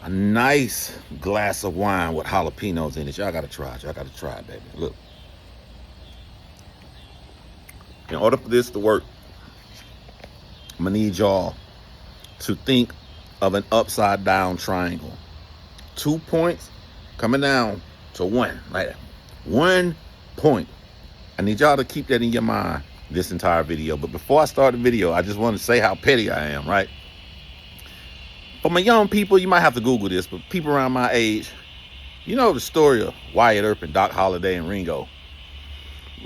a nice glass of wine with jalapenos in it. Y'all gotta try it. Y'all gotta try it, baby. Look. In order for this to work, I'm gonna need y'all to think of an upside down triangle. 2 points coming down to one, like that. 1 point. I need y'all to keep that in your mind this entire video. But before I start the video, I just want to say how petty I am, right? For my young people, you might have to Google this, but people around my age, you know the story of Wyatt Earp and Doc Holliday and Ringo.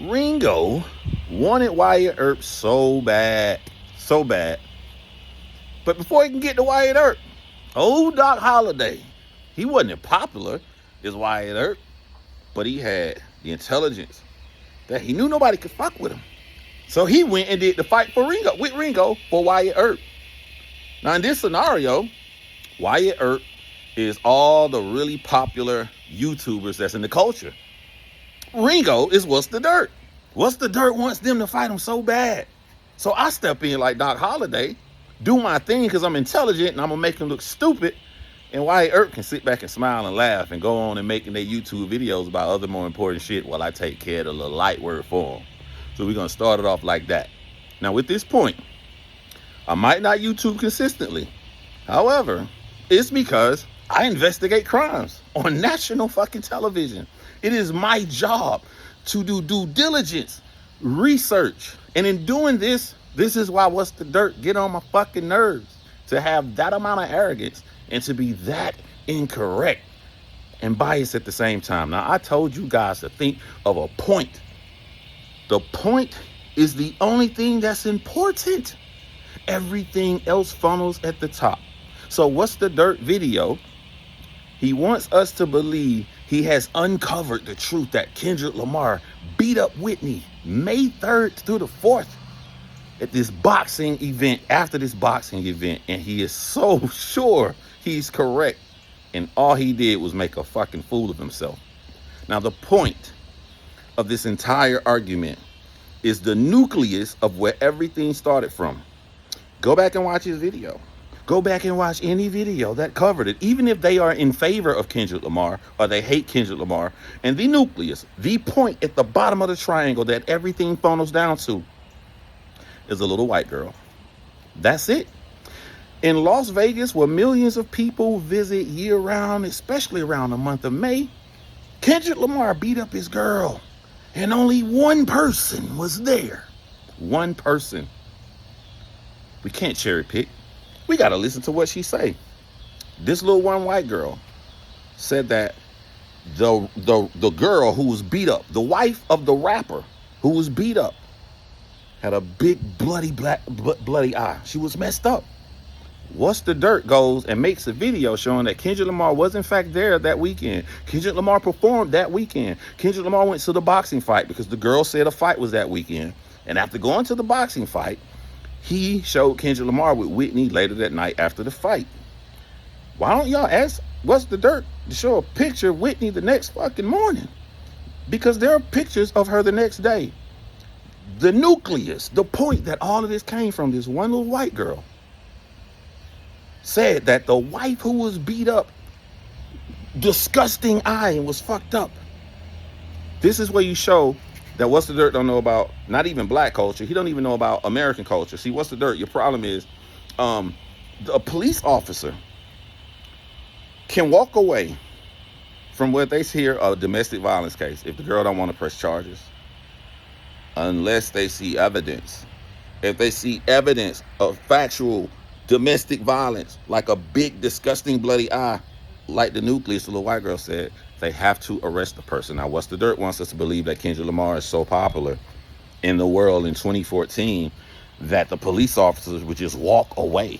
Ringo wanted Wyatt Earp so bad. But before he can get to Wyatt Earp, old Doc Holliday, he wasn't as popular as Wyatt Earp, but he had the intelligence that he knew nobody could fuck with him. So he went and did the fight with Ringo for Wyatt Earp. Now in this scenario, Wyatt Earp is all the really popular YouTubers that's in the culture. Ringo is What's the Dirt. What's the Dirt wants them to fight him so bad. So I step in like Doc Holliday, do my thing because I'm intelligent and I'm gonna make him look stupid. And Wyatt Earp can sit back and smile and laugh and go on and making their YouTube videos about other more important shit while I take care of the little light word for them. So we're gonna start it off like that. Now with this point, I might not YouTube consistently. However, it's because I investigate crimes on national fucking television. It is my job to do due diligence, research. And in doing this, this is why What's the Dirt get on my fucking nerves. To have that amount of arrogance and to be that incorrect and biased at the same time. Now, I told you guys to think of a point. The point is the only thing that's important. Everything else funnels at the top. So What's the Dirt video, he wants us to believe he has uncovered the truth that Kendrick Lamar beat up Whitney May 3rd through the 4th at this boxing event, after this boxing event. And he is so sure he's correct. And all he did was make a fucking fool of himself. Now, the point of this entire argument is the nucleus of where everything started from. Go back and watch his video. Go back and watch any video that covered it, even if they are in favor of Kendrick Lamar or they hate Kendrick Lamar. And the nucleus, the point at the bottom of the triangle that everything funnels down to, is a little white girl. That's it. In Las Vegas, where millions of people visit year-round, especially around the month of May, Kendrick Lamar beat up his girl, and only one person was there. One person. We can't cherry pick. We got to listen to what she say. This little one white girl said that the girl who was beat up, the wife of the rapper who was beat up, had a big bloody eye. She was messed up. What's the Dirt goes and makes a video showing that Kendrick Lamar was in fact there that weekend. Kendrick Lamar performed that weekend. Kendrick Lamar went to the boxing fight because the girl said a fight was that weekend. And after going to the boxing fight, he showed Kendrick Lamar with Whitney later that night after the fight. Why don't y'all ask What's the Dirt to show a picture of Whitney the next fucking morning? Because there are pictures of her the next day. The nucleus, the point that all of this came from, this one little white girl, said that the wife who was beat up, disgusting eye, and was fucked up. This is where you show that What's the Dirt don't know about not even black culture. He don't even know about American culture. See, What's the Dirt? Your problem is a police officer can walk away from what they hear a domestic violence case if the girl don't want to press charges, unless they see evidence. If they see evidence of factual domestic violence, like a big, disgusting, bloody eye, like the nucleus, the little white girl said, they have to arrest the person. Now, What's the Dirt wants us to believe that Kendrick Lamar is so popular in the world in 2014 that the police officers would just walk away.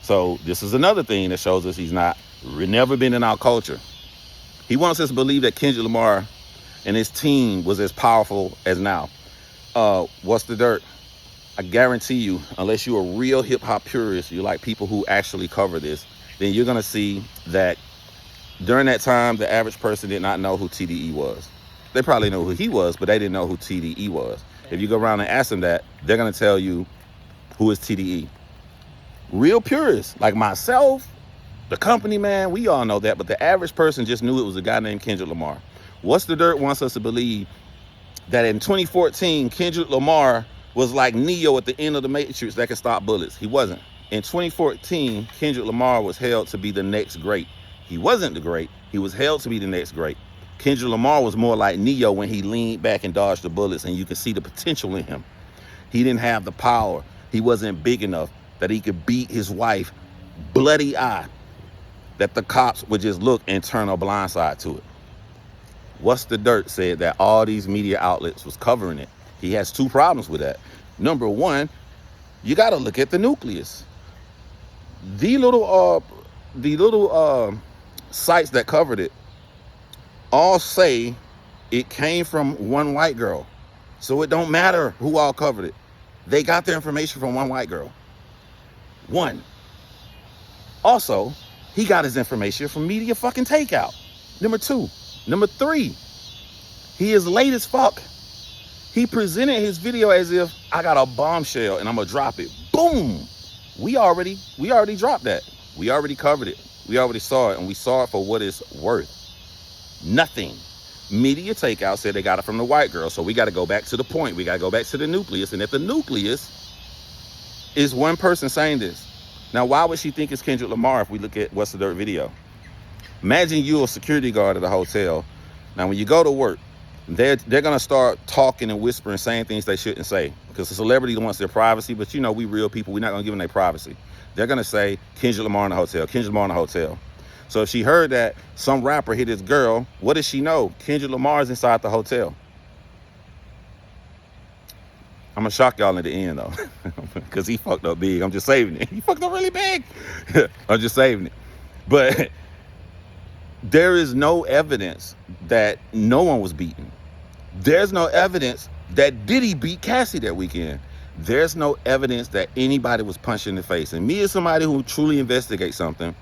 So this is another thing that shows us he's never been in our culture. He wants us to believe that Kendrick Lamar and his team was as powerful as now. What's the Dirt? I guarantee you, unless you're a real hip-hop purist, you like people who actually cover this, then you're going to see that during that time, the average person did not know who TDE was. They probably know who he was, but they didn't know who TDE was. If you go around and ask them that, they're going to tell you who is TDE. Real purists like myself, The company, man, we all know that, but the average person just knew it was a guy named Kendrick Lamar. What's the Dirt wants us to believe that in 2014, Kendrick Lamar was like Neo at the end of the Matrix that could stop bullets. He wasn't. In 2014, Kendrick Lamar was held to be the next great. He wasn't the great. He was held to be the next great. Kendrick Lamar was more like Neo when he leaned back and dodged the bullets, and you could see the potential in him. He didn't have the power. He wasn't big enough that he could beat his wife bloody eye, that the cops would just look and turn a blind side to it. What's the Dirt said that all these media outlets was covering it. He has two problems with that. Number one, you got to look at the nucleus. The little sites that covered it all say it came from one white girl. So it don't matter who all covered it. They got their information from one white girl. One. Also, he got his information from media fucking takeout. Number two. Number three, he is late as fuck. He presented his video as if I got a bombshell and I'm gonna drop it. Boom. We already dropped that. We already covered it. We already saw it, and we saw it for what it's worth. Nothing. Media takeout said they got it from the white girl, so we got to go back to the point. We got to go back to the nucleus, and if the nucleus is one person saying this. Now, why would she think it's Kendrick Lamar if we look at What's the Dirt video? Imagine you're a security guard at a hotel. Now, when you go to work, they're going to start talking and whispering, saying things they shouldn't say, because the celebrity wants their privacy, but you know, we real people, we're not going to give them their privacy. They're going to say, Kendrick Lamar in the hotel, Kendrick Lamar in the hotel. So if she heard that some rapper hit his girl, what does she know? Kendrick Lamar is inside the hotel. I'm going to shock y'all at the end, though, because he fucked up big. I'm just saving it. He fucked up really big. I'm just saving it. But there is no evidence that no one was beaten. There's no evidence that Diddy beat Cassie that weekend. There's no evidence that anybody was punched in the face. And me as somebody who truly investigates something,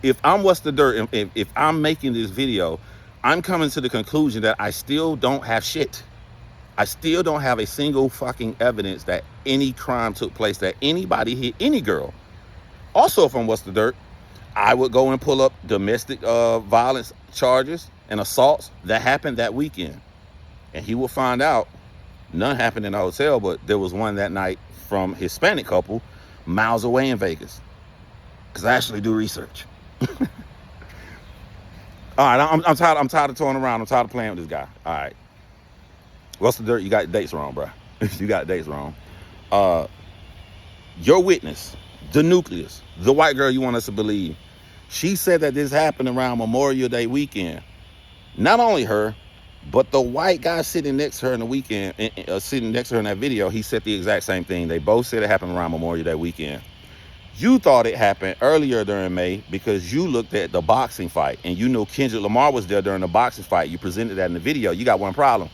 if I'm What's the Dirt, if I'm making this video, I'm coming to the conclusion that I still don't have shit. I still don't have a single fucking evidence that any crime took place, that anybody hit any girl. Also from What's the Dirt, I would go and pull up domestic violence charges and assaults that happened that weekend. And he will find out none happened in the hotel, but there was one that night from Hispanic couple miles away in Vegas. Because I actually do research. All right, I'm tired of toying around. I'm tired of playing with this guy. All right. What's the Dirt? You got dates wrong, bro. You got dates wrong. Your witness, the nucleus, the white girl you want us to believe, she said that this happened around Memorial Day weekend. Not only her, but the white guy sitting next to her in the weekend, sitting next to her in that video, he said the exact same thing. They both said it happened around Memorial Day weekend. You thought it happened earlier during May because you looked at the boxing fight and you knew Kendrick Lamar was there during the boxing fight. You presented that in the video. You got one problem.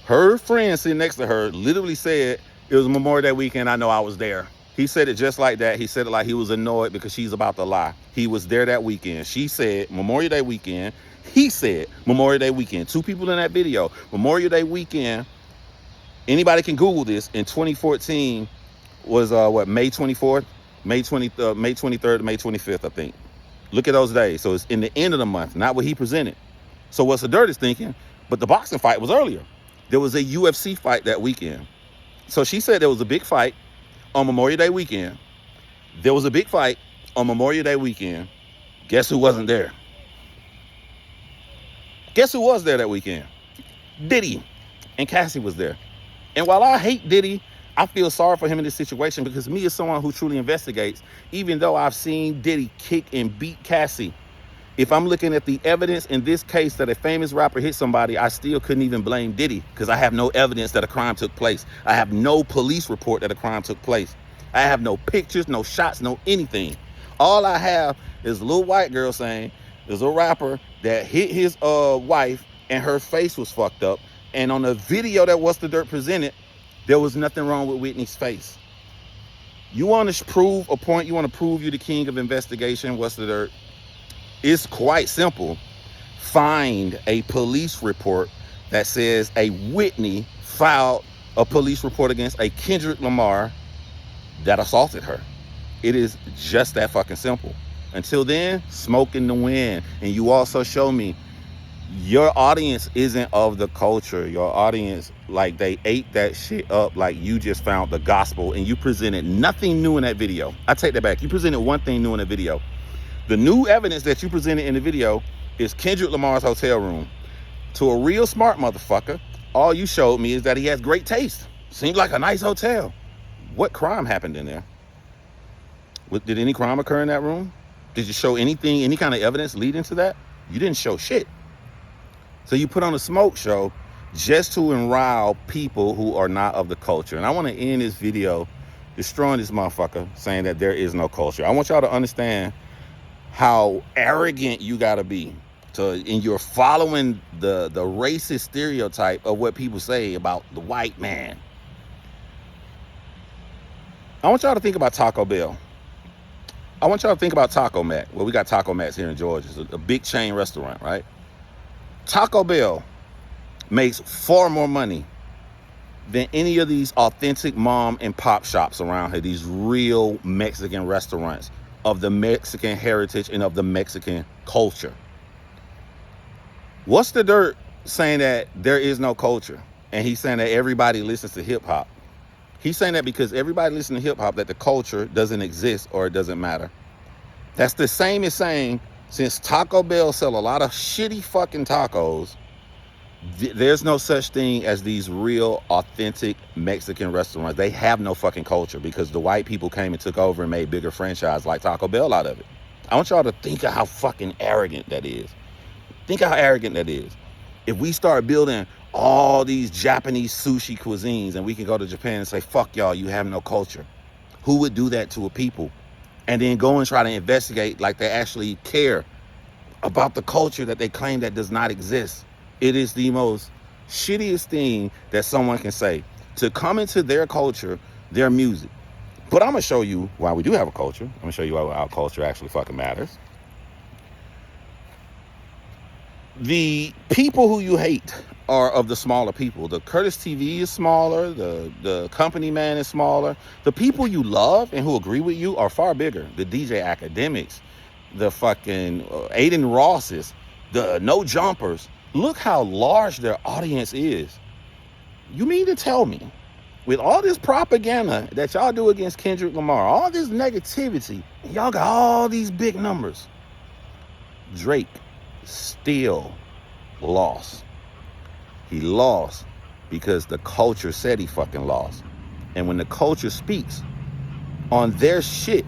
Her friend sitting next to her literally said, it was Memorial Day weekend, I know I was there. He said it just like that. He said it like he was annoyed because she's about to lie. He was there that weekend. She said Memorial Day weekend. He said Memorial Day weekend. Two people in that video. Memorial Day weekend. Anybody can Google this. In 2014 was May 24th, May 23rd, May 25th, I think. Look at those days. So it's in the end of the month, not what he presented. So What's the Dirt is thinking, but the boxing fight was earlier. There was a UFC fight that weekend. So she said there was a big fight on Memorial Day weekend. There was a big fight on Memorial Day weekend. Guess who wasn't there? Guess who was there that weekend? Diddy. And Cassie was there. And while I hate Diddy, I feel sorry for him in this situation because me as someone who truly investigates, even though I've seen Diddy kick and beat Cassie, if I'm looking at the evidence in this case that a famous rapper hit somebody, I still couldn't even blame Diddy because I have no evidence that a crime took place. I have no police report that a crime took place. I have no pictures, no shots, no anything. All I have is a little white girl saying there's a rapper that hit his wife and her face was fucked up. And on the video that What's the Dirt presented, there was nothing wrong with Whitney's face. You want to prove a point? You want to prove you're the king of investigation? What's the Dirt? It's quite simple. Find a police report that says a Whitney filed a police report against a Kendrick Lamar that assaulted her. It is just that fucking simple. Until then, smoke in the wind. And you also show me your audience isn't of the culture. Your audience, like, they ate that shit up like you just found the gospel, and you presented nothing new in that video. I take that back. You presented one thing new in the video. The new evidence that you presented in the video is Kendrick Lamar's hotel room. To a real smart motherfucker, all you showed me is that he has great taste. Seemed like a nice hotel. What crime happened in there? Did any crime occur in that room? Did you show anything, any kind of evidence leading to that? You didn't show shit. So you put on a smoke show just to enrile people who are not of the culture. And I want to end this video destroying this motherfucker, saying that there is no culture. I want y'all to understand how arrogant you gotta be and you're following the racist stereotype of what people say about the white man. I want y'all to think about Taco Bell. I want y'all to think about Taco Mat. Well, we got Taco Mats here in Georgia. It's a big chain restaurant, right? Taco Bell makes far more money than any of these authentic mom and pop shops around here, these real Mexican restaurants of the Mexican heritage and of the Mexican culture. What's the dirt saying that there is no culture? And he's saying that everybody listens to hip hop. He's saying that because everybody listens to hip hop, that the culture doesn't exist or it doesn't matter. That's the same as saying, since Taco Bell sell a lot of shitty fucking tacos, there's no such thing as these real authentic Mexican restaurants. They have no fucking culture because the white people came and took over and made bigger franchise like Taco Bell out of it. I want y'all to think of how fucking arrogant that is. Think how arrogant that is. If we start building all these Japanese sushi cuisines and we can go to Japan and say, fuck y'all, you have no culture. Who would do that to a people? And then go and try to investigate like they actually care about the culture that they claim that does not exist. It is the most shittiest thing that someone can say, to come into their culture, their music. But I'm gonna show you why we do have a culture. I'm gonna show you why our culture actually fucking matters. The people who you hate are of the smaller people. The Curtis TV is smaller. The company man is smaller. The people you love and who agree with you are far bigger. The DJ Academics, the fucking Aiden Rosses, the No Jumpers. Look how large their audience is. You mean to tell me, with all this propaganda that y'all do against Kendrick Lamar, all this negativity, y'all got all these big numbers? Drake still lost. He lost because the culture said he fucking lost. And when the culture speaks on their shit,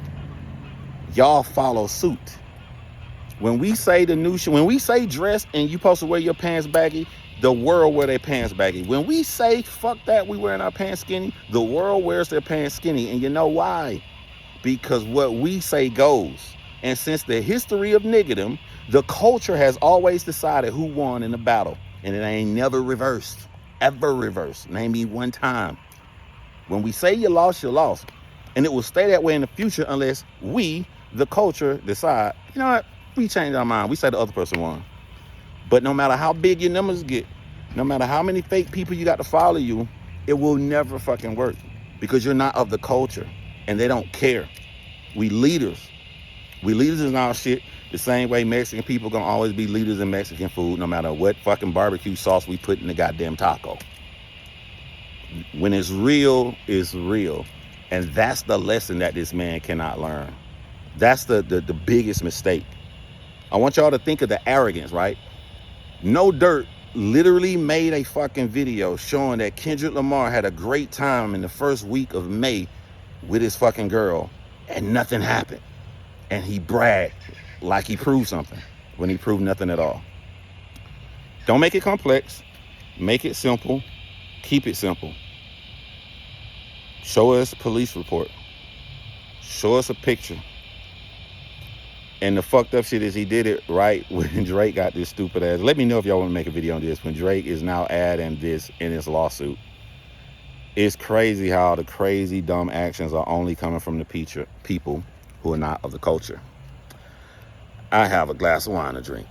y'all follow suit. When we say the new shit, when we say dress and you supposed to wear your pants baggy, the world wear their pants baggy. When we say fuck that, we wearing our pants skinny, the world wears their pants skinny. And you know why? Because what we say goes. And since the history of niggerdom, the culture has always decided who won in the battle. And it ain't never reversed. Ever reversed. Name me one time. When we say you lost, you lost. And it will stay that way in the future unless we, the culture, decide, you know what, we change our mind. We say the other person won. But no matter how big your numbers get, no matter how many fake people you got to follow you, it will never fucking work. Because you're not of the culture. And they don't care. We leaders. We leaders in our shit. The same way Mexican people gonna always be leaders in Mexican food, no matter what fucking barbecue sauce we put in the goddamn taco. When it's real, it's real. And that's the lesson that this man cannot learn. That's the biggest mistake. I want y'all to think of the arrogance, right? No Dirt literally made a fucking video showing that Kendrick Lamar had a great time in the first week of May with his fucking girl, and nothing happened. And he bragged like he proved something when he proved nothing at all. Don't make it complex. Make it simple. Keep it simple. Show us a police report. Show us a picture. And the fucked up shit is he did it right when Drake got this stupid ass. Let me know if y'all want to make a video on this. When Drake is now adding this in his lawsuit. It's crazy how the crazy dumb actions are only coming from the people who are not of the culture. I have a glass of wine to drink.